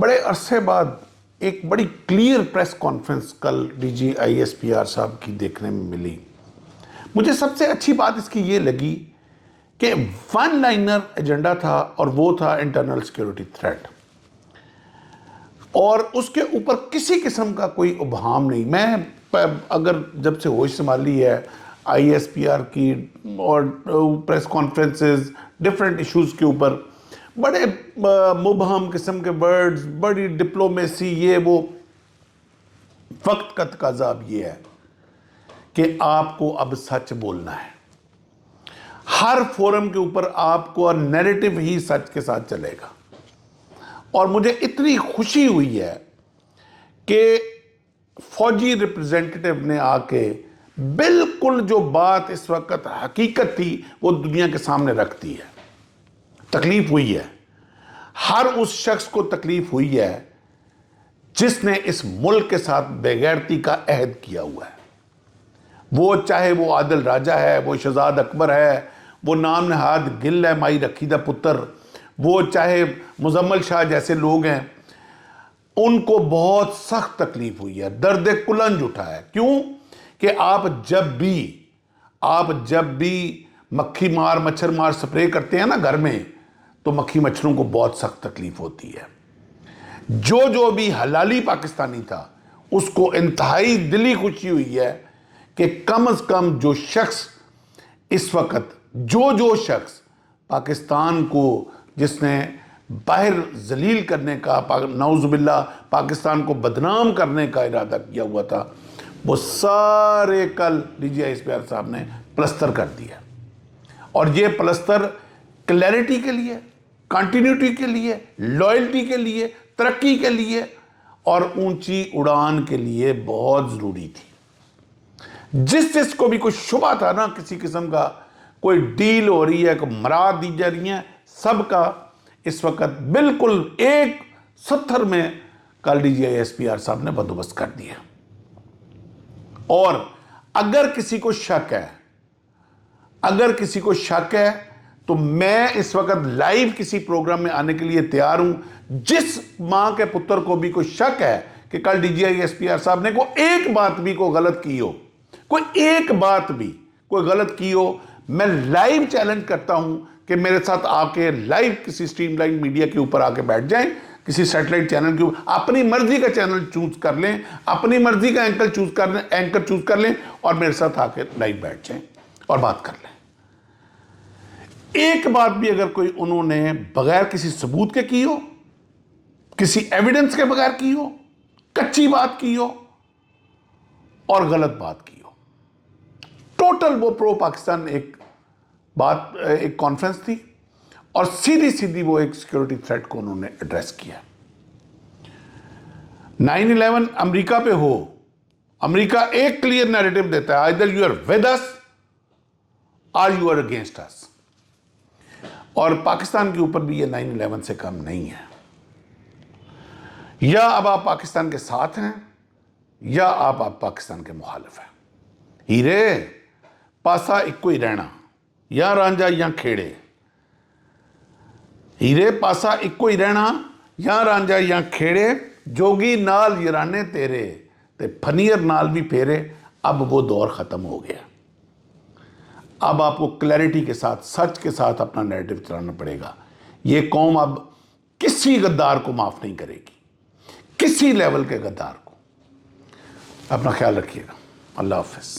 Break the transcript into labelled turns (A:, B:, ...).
A: بڑے عرصے بعد ایک بڑی کلیئر پریس کانفرنس کل D G I S P R صاحب کی دیکھنے میں ملی. مجھے سب سے اچھی بات اس کی یہ لگی کہ ون لائنر ایجنڈا تھا اور وہ تھا انٹرنل سیکیورٹی تھریٹ، اور اس کے اوپر کسی قسم کا کوئی ابہام نہیں. میں اگر جب سے ہوش سنبھالی ہے آئی ایس پی آر کی اور پریس کانفرنسز ڈفرینٹ ایشوز کے اوپر بڑے مبہم قسم کے ورڈز، بڑی ڈپلومیسی، یہ وہ، وقت کا تقاضا اب یہ ہے کہ آپ کو اب سچ بولنا ہے. ہر فورم کے اوپر آپ کو نیریٹو ہی سچ کے ساتھ چلے گا. اور مجھے اتنی خوشی ہوئی ہے کہ فوجی ریپرزینٹیٹیو نے آ کے بالکل جو بات اس وقت حقیقت تھی وہ دنیا کے سامنے رکھ دی ہے. تکلیف ہوئی ہے، ہر اس شخص کو تکلیف ہوئی ہے جس نے اس ملک کے ساتھ بے غیرتی کا عہد کیا ہوا ہے. وہ چاہے وہ عادل راجہ ہے، وہ شہزاد اکبر ہے، وہ نام نہاد گل ہے مائی رکھی دا پتر، وہ چاہے مزمل شاہ جیسے لوگ ہیں، ان کو بہت سخت تکلیف ہوئی ہے، درد کلنج اٹھا ہے. کیوں کہ آپ جب بھی مکھی مار مچھر مار سپرے کرتے ہیں نا گھر میں، تو مکھی مچھروں کو بہت سخت تکلیف ہوتی ہے. جو بھی حلالی پاکستانی تھا اس کو انتہائی دلی خوشی ہوئی ہے کہ کم از کم جو شخص اس وقت جو شخص پاکستان کو، جس نے باہر ذلیل کرنے کا، نعوذ باللہ پاکستان کو بدنام کرنے کا ارادہ کیا ہوا تھا، وہ سارے کل D G I S P R صاحب نے پلستر کر دیا. اور یہ پلستر کلیئرٹی کے لیے، کنٹینیوٹی کے لیے، لائلٹی کے لیے، ترقی کے لیے اور اونچی اڑان کے لیے بہت ضروری تھی. جس کو بھی کوئی شبہ تھا نا، کسی قسم کا کوئی ڈیل ہو رہی ہے، کوئی مراد دی جا رہی ہیں، سب کا اس وقت بالکل ایک ستھر میں کل D G I S P R صاحب نے بندوبست کر دیا. اور اگر کسی کو شک ہے تو میں اس وقت لائیو کسی پروگرام میں آنے کے لیے تیار ہوں. جس ماں کے پتر کو بھی کوئی شک ہے کہ کل D G I S P R صاحب نے کوئی ایک بات بھی کوئی غلط کی ہو، کوئی غلط کی ہو، میں لائیو چیلنج کرتا ہوں کہ میرے ساتھ آ کے لائیو کسی سٹریم لائن میڈیا کے اوپر آ کے بیٹھ جائیں، کسی سیٹلائٹ چینل کے اوپر اپنی مرضی کا چینل چوز کر لیں، اپنی مرضی کا اینکر چوز کر لیں اور میرے ساتھ آ کے لائیو بیٹھ جائیں اور بات کر لیں. ایک بات بھی اگر کوئی انہوں نے بغیر کسی ثبوت کے کی ہو، کسی ایویڈنس کے بغیر کی ہو، کچی بات کی ہو اور غلط بات کی ہو، ٹوٹل وہ پرو پاکستان ایک کانفرنس تھی اور سیدھی وہ ایک سیکیورٹی تھریٹ کو انہوں نے ایڈریس کیا. 9/11 امریکہ پہ ہو، امریکہ ایک کلیئر نیریٹو دیتا ہے، either you are with us or you are against us. اور پاکستان کے اوپر بھی یہ 9/11 سے کم نہیں ہے. یا اب آپ پاکستان کے ساتھ ہیں یا آپ پاکستان کے مخالف ہیں. ہیرے پاسا ایکو ہی رہنا، یا رانجا یا کھیڑے. ہیرے پاسا ایکو ہی رہنا، یا رانجا یا کھیڑے. جوگی نال یرانے تیرے تے پھنیر نال بھی پھیرے. اب وہ دور ختم ہو گیا. اب آپ کو کلیئرٹی کے ساتھ، سچ کے ساتھ اپنا نیریٹو چلانا پڑے گا. یہ قوم اب کسی غدار کو معاف نہیں کرے گی، کسی لیول کے غدار کو. اپنا خیال رکھیے گا. اللہ حافظ.